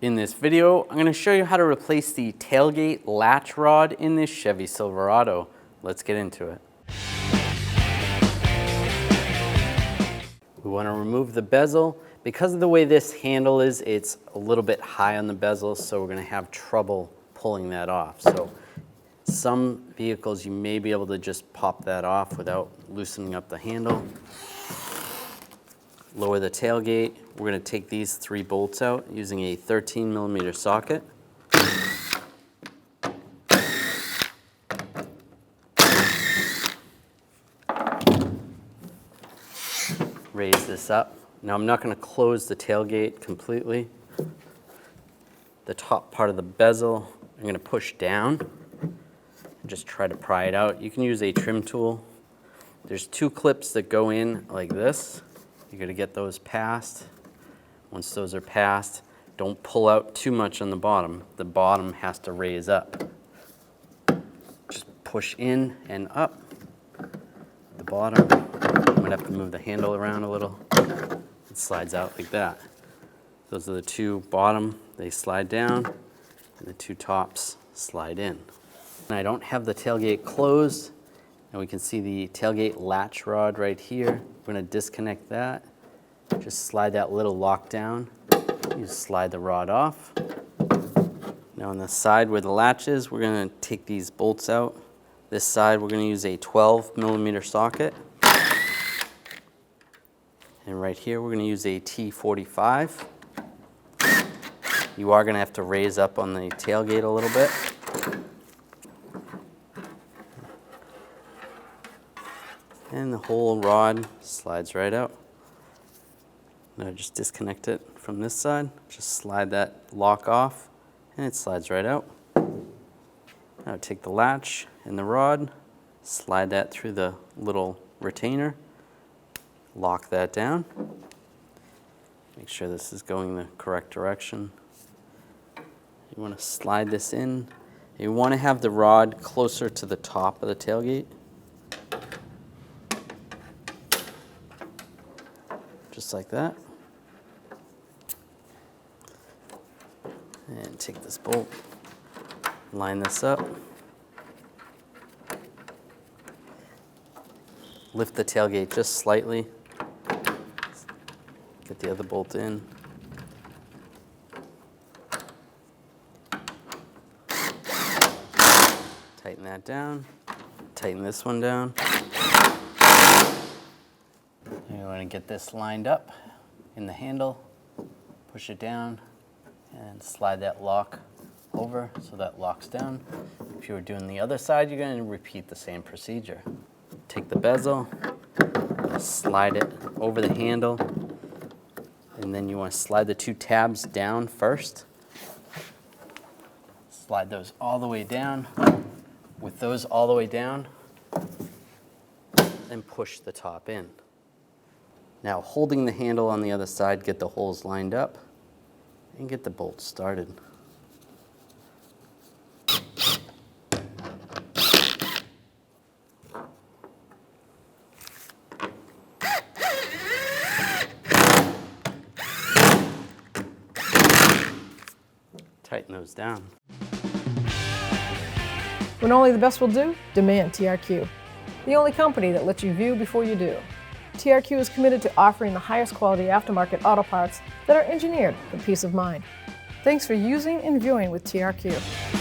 In this video, I'm going to show you how to replace the tailgate latch rod in this Chevy Silverado. Let's get into it. We want to remove the bezel. Because of the way this handle is, it's a little bit high on the bezel, so we're going to have trouble pulling that off. So some vehicles you may be able to just pop that off without loosening up the handle. Lower the tailgate. We're going to take these 3 bolts out using a 13mm socket. Raise this up. Now I'm not going to close the tailgate completely. The top part of the bezel I'm going to push down and just try to pry it out. You can use a trim tool. There's 2 clips that go in like this. You got to get those past. Once those are past, don't pull out too much on the bottom. The bottom has to raise up. Just push in and up. The bottom, you might have to move the handle around a little. It slides out like that. Those are the 2 bottom, they slide down, and the 2 tops slide in. And I don't have the tailgate closed, and we can see the tailgate latch rod right here. We're going to disconnect that. Just slide that little lock down. You slide the rod off. Now on the side where the latch is, we're going to take these bolts out. This side we're going to use a 12mm socket. And right here we're going to use a T45. You are going to have to raise up on the tailgate a little bit. And the whole rod slides right out. Now just disconnect it from this side. Just slide that lock off and it slides right out. Now take the latch and the rod, slide that through the little retainer, lock that down. Make sure this is going the correct direction. You want to slide this in. You want to have the rod closer to the top of the tailgate. Just like that. And take this bolt, line this up. Lift the tailgate just slightly. Get the other bolt in. Tighten that down. Tighten this one down. You want to get this lined up in the handle, push it down, and slide that lock over so that locks down. If you were doing the other side, you're going to repeat the same procedure. Take the bezel, slide it over the handle, and then you want to slide the 2 tabs down first. Slide those all the way down. With those all the way down, then push the top in. Now, holding the handle on the other side, get the holes lined up and get the bolts started. Tighten those down. When only the best will do, demand TRQ. The only company that lets you view before you do. TRQ is committed to offering the highest quality aftermarket auto parts that are engineered for peace of mind. Thanks for using and viewing with TRQ.